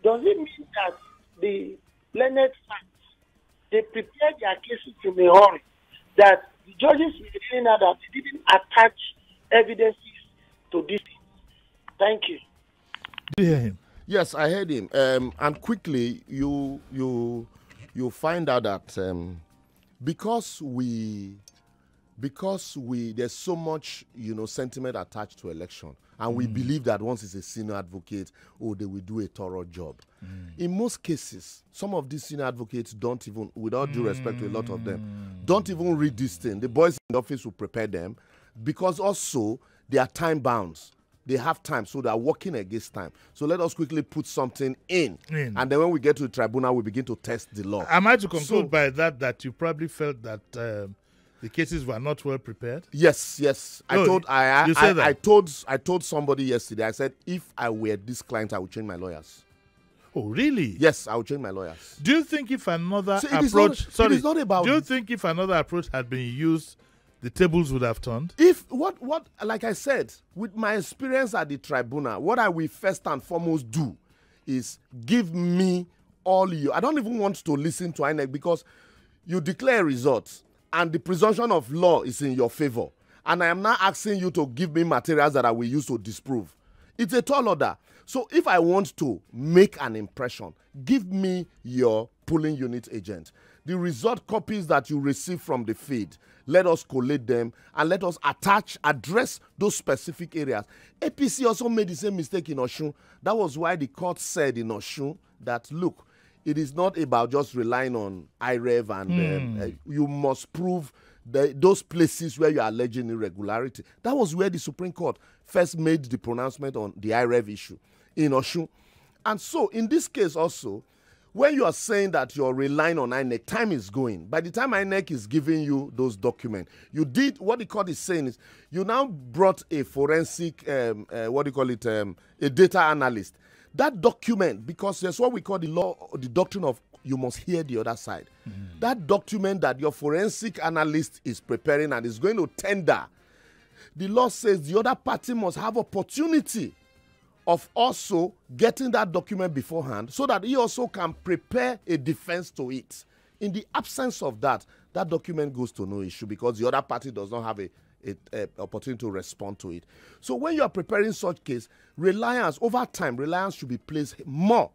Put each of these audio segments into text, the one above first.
does it mean that the learned facts, they prepared their cases in a hurry, that the judges were saying that they didn't attach evidences to this? Thank you. Did you hear him? Yes, I heard him. And quickly, you find out that because there's so much sentiment attached to election, and we believe that once it's a senior advocate, they will do a thorough job. In most cases, some of these senior advocates don't even, with all due respect to a lot of them, don't even read this thing. The boys in the office will prepare them, because also they are time bound. They have time, so they are working against time. So let us quickly put something in. And then when we get to the tribunal, we begin to test the law. Am I to conclude by that you probably felt that the cases were not well prepared? Yes. No, I told somebody yesterday, I said, if I were this client, I would change my lawyers. Oh, really? Yes, I would change my lawyers. Do you think if another approach... It is not about... Do you think if another approach had been used, the tables would have turned? Like I said, with my experience at the tribunal, what I will first and foremost do is give me all you. I don't even want to listen to INEC, because you declare results and the presumption of law is in your favor. And I am now asking you to give me materials that I will use to disprove. It's a tall order. So if I want to make an impression, give me your polling unit agent. The result copies that you receive from the feed, let us collate them and let us address those specific areas. APC also made the same mistake in Oshun. That was why the court said in Oshun that, look, it is not about just relying on IREV and you must prove those places where you are alleging irregularity. That was where the Supreme Court first made the pronouncement on the IREV issue in Oshun. And so in this case also, when you are saying that you're relying on INEC, time is going. By the time INEC is giving you those documents, you did what the court is saying is you now brought a forensic, a data analyst. That document, because there's what we call the law, the doctrine of you must hear the other side. That document that your forensic analyst is preparing and is going to tender, the law says the other party must have opportunity of also getting that document beforehand so that he also can prepare a defense to it. In the absence of that, that document goes to no issue because the other party does not have a opportunity to respond to it. So when you are preparing such case, over time, reliance should be placed more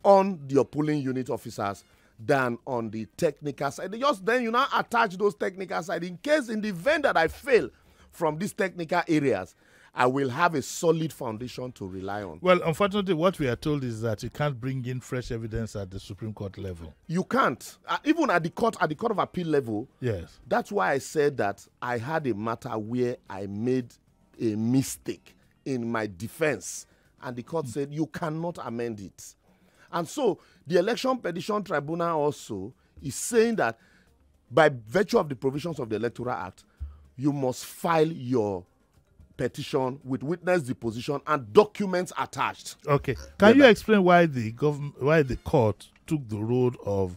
on your polling unit officers than on the technical side. Then you now attach those technical side. In case, in the event that I fail from these technical areas, I will have a solid foundation to rely on. Well, unfortunately, what we are told is that you can't bring in fresh evidence at the Supreme Court level. You can't. Even at the Court of Appeal level. Yes. That's why I said that I had a matter where I made a mistake in my defense. And the court said, you cannot amend it. And so the Election Petition Tribunal also is saying that by virtue of the provisions of the Electoral Act, you must file your petition with witness deposition and documents attached. Okay. Can you explain why the court took the road of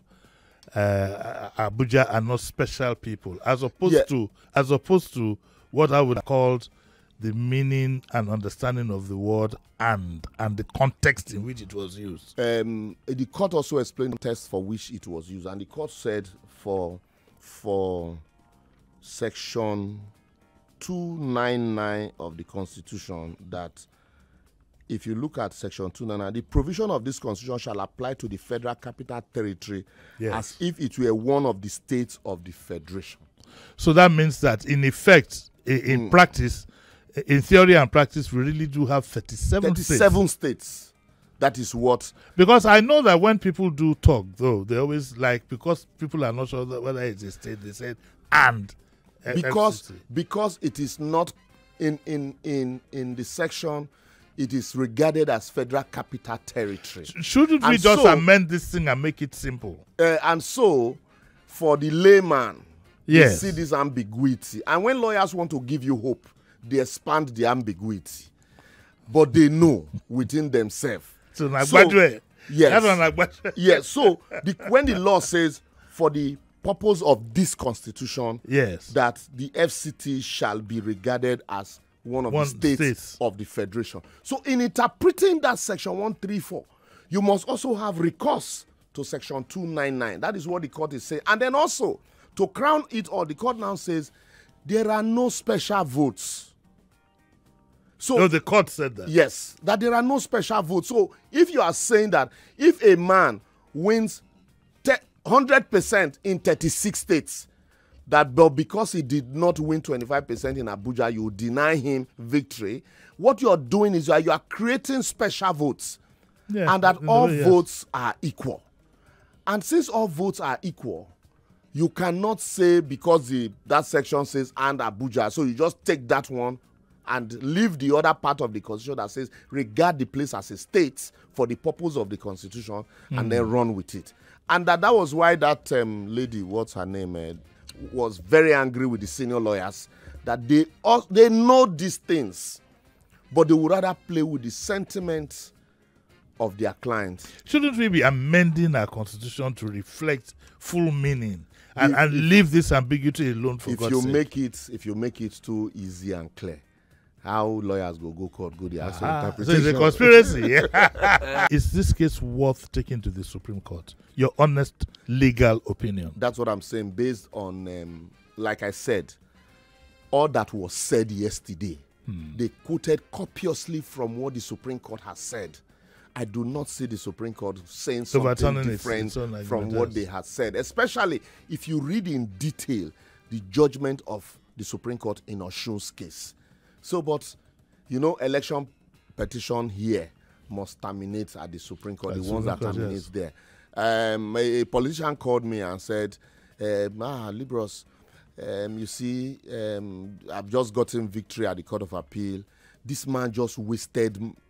Abuja and not special people, as opposed to what I would have called the meaning and understanding of the word and the context in which it was used? The court also explained the context for which it was used, and the court said for section 299 of the Constitution that if you look at section 299, the provision of this Constitution shall apply to the Federal Capital Territory as if it were one of the states of the Federation. So that means that in effect, in practice, in theory and practice, we really do have 37 states. That is what... Because I know that when people do talk, though, they always because people are not sure whether it's a state, they say, and... Because it is not in the section, it is regarded as Federal Capital Territory. Shouldn't we just amend this thing and make it simple? And so, for the layman, you see this ambiguity. And when lawyers want to give you hope, they expand the ambiguity. But they know within themselves. So when the law says for the purpose of this Constitution, that the FCT shall be regarded as one of the states of the Federation. So in interpreting that section 134, you must also have recourse to Section 299. That is what the court is saying. And then also, to crown it all, the court now says there are no special votes. So, no, the court said that. Yes, that there are no special votes. So if you are saying that if a man wins 100% in 36 states, that but because he did not win 25% in Abuja, you deny him victory, what you are doing is you are creating special votes. Yeah, and that all votes are equal. And since all votes are equal, you cannot say because that section says and Abuja, so you just take that one and leave the other part of the constitution that says regard the place as a state for the purpose of the constitution and then run with it. And that was why that lady, what's her name, was very angry with the senior lawyers, that they know these things, but they would rather play with the sentiments of their clients. Shouldn't we be amending our constitution to reflect full meaning and leave this ambiguity alone for God's sake? If you make it too easy and clear, how lawyers go court, go the actual interpretation. So it's a conspiracy. Is this case worth taking to the Supreme Court? Your honest legal opinion. That's what I'm saying, based on, like I said, all that was said yesterday. They quoted copiously from what the Supreme Court has said. I do not see the Supreme Court saying something different from what they had said, especially if you read in detail the judgment of the Supreme Court in Oshun's case. So, but, election petition here must terminate at the Supreme Court, the ones that terminate there. A politician called me and said, Liborous, you see, I've just gotten victory at the Court of Appeal. This man just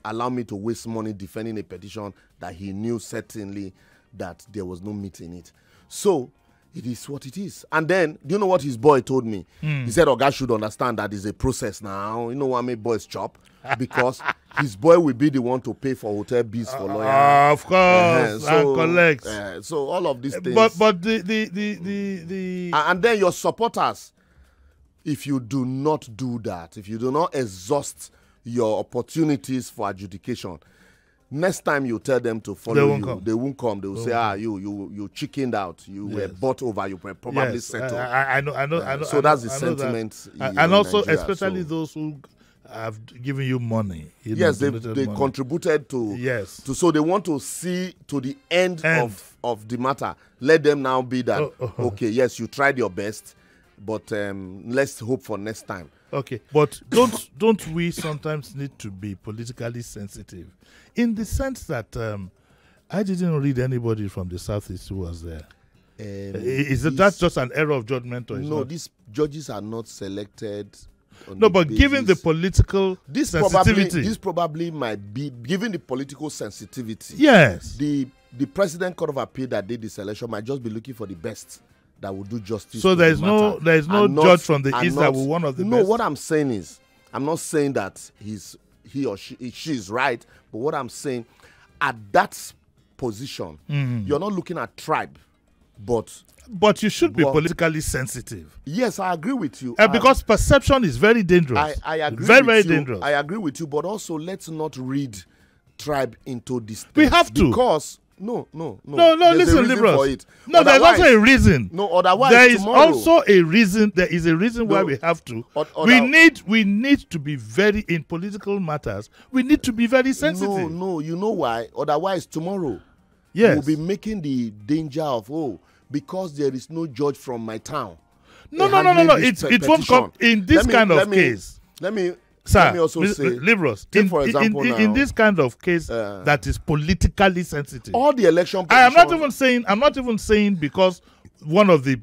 allowed me to waste money defending a petition that he knew certainly that there was no meat in it. So, it is what it is. And then, do you know what his boy told me? He said, Oga should understand that it's a process now. You know what made boys chop? Because his boy will be the one to pay for hotel bills for lawyers. Of course, and collect. So all of these things. But the and then your supporters, if you do not do that, if you do not exhaust your opportunities for adjudication, next time you tell them to follow they won't come. They will say, you chickened out. You were bought over. You were probably settled. I know. So that's the sentiment. And also, Nigeria, especially those who have given you money. Yes, they contributed to. Yes. So they want to see to the end. Of the matter. Let them now be that. Okay, yes, you tried your best, but let's hope for next time. Okay, but don't we sometimes need to be politically sensitive, in the sense that I didn't read anybody from the Southeast who was there. Is that just an error of judgment, or no? These judges are not selected. No, but given the political sensitivity, this probably might be given the political sensitivity. Yes, the President Court of Appeal that did this election might just be looking for the best that will do justice. So there is no judge from the East that will one of the best. No, what I'm saying is, I'm not saying that he or she is right, but what I'm saying, at that position, you're not looking at tribe, but you should be politically sensitive. Yes, I agree with you. Because perception is very dangerous. I agree. Very dangerous. I agree with you, but also let's not read tribe into this. We have to, because. No. Listen, Liborous. No, there's also a reason. No, otherwise there is also a reason. There is a reason why we have to. We need to be very, in political matters, we need to be very sensitive. No, you know why? Otherwise, tomorrow, yes, we'll be making the danger of because there is no judge from my town. No. It won't come in this kind of case. Let me also say, Liborous, for example, in this kind of case that is politically sensitive, all the election. I'm not even saying because one of the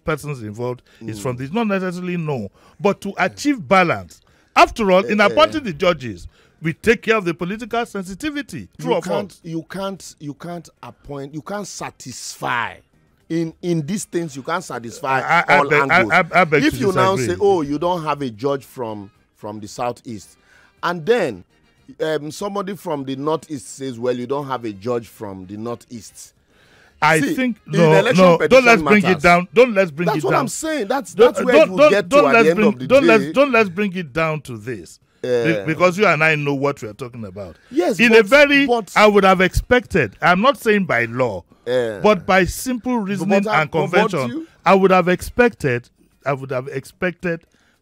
persons involved is from this. Not necessarily but to achieve balance. After all, in appointing the judges, we take care of the political sensitivity. True or false? You can't appoint. You can't satisfy. In these things, you can't satisfy all angles. I beg if to you disagree. Now say, you don't have a judge from the Southeast, and then somebody from the Northeast says, well, you don't have a judge from the Northeast. I think no. Don't let's bring it down. That's what I'm saying. That's where it will get to at the end of the day. Don't let's bring it down to this. because you and I know what we are talking about. Yes, I would have expected, I'm not saying by law, but by simple reasoning and convention, I would have expected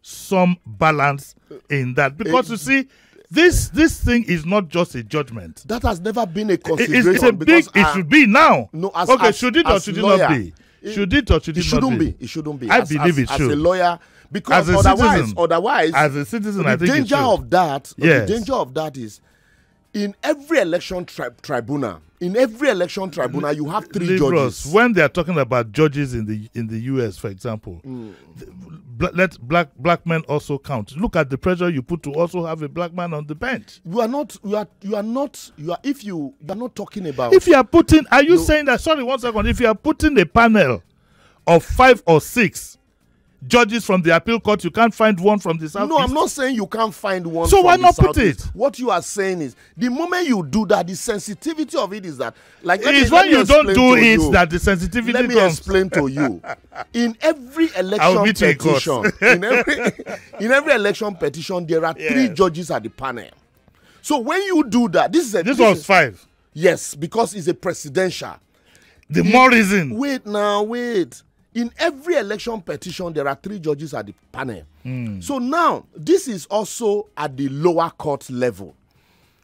some balance in that. Because you see, this thing is not just a judgment. That has never been a consideration. It's a big, it should be now. No, should it or should it not be? Should it or should it not be? It shouldn't be. I believe it should. As a lawyer, because otherwise, as a citizen, I think the danger of that, yes. The danger of that is, in every election tribunal, you have 3 judges. When they are talking about judges in the US, for example, let black men also count. Look at the pressure you put to also have a black man on the bench. You are not talking about. If you are putting, saying that? Sorry, 1 second. If you are putting a panel of 5 or 6 judges from the appeal court, you can't find one from the South. No, I'm not saying you can't find one. So why not put it? What you are saying is, the moment you do that, the sensitivity of it is that, like, it's when you don't do it that the sensitivity comes. Let me explain to you. In every election petition, in every election petition, there are 3 judges at the panel. So when you do that, this was 5. Yes, because it's a presidential. More reason. Wait. In every election petition, there are 3 judges at the panel. So now, this is also at the lower court level.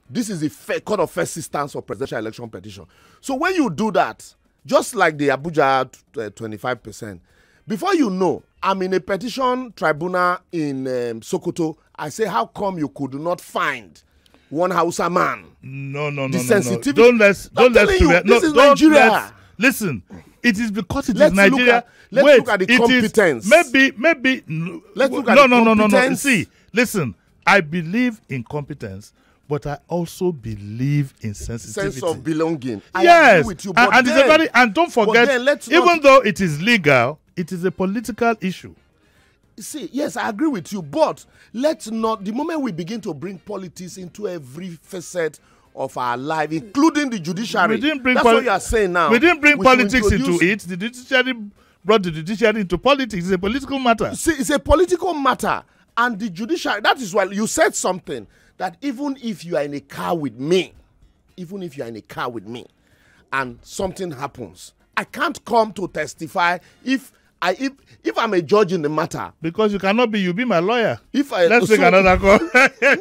This is the court of first instance for presidential election petition. So when you do that, just like the Abuja 25%, before you know, I'm in a petition tribunal in Sokoto. I say, how come you could not find one Hausa man? No. Sensitivity. Don't let's this is Nigeria. Listen, it is because it is Nigeria. Let's look at the competence. Maybe. Let's look at the competence. See, listen, I believe in competence, but I also believe in sensitivity. Sense of belonging. Yes. I agree with you, and don't forget, even though it is legal, it is a political issue. See, yes, I agree with you, but let's not, the moment we begin to bring politics into every facet of our life, including the judiciary, that's what you are saying now. We didn't bring politics into it. The judiciary brought the judiciary into politics. It's a political matter. See, it's a political matter. And the judiciary, that is why you said something, that even if you are in a car with me, and something happens, I can't come to testify if I'm a judge in the matter. Because you cannot be, you be my lawyer. Let's take another call.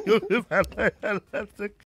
You be my lawyer. Let's take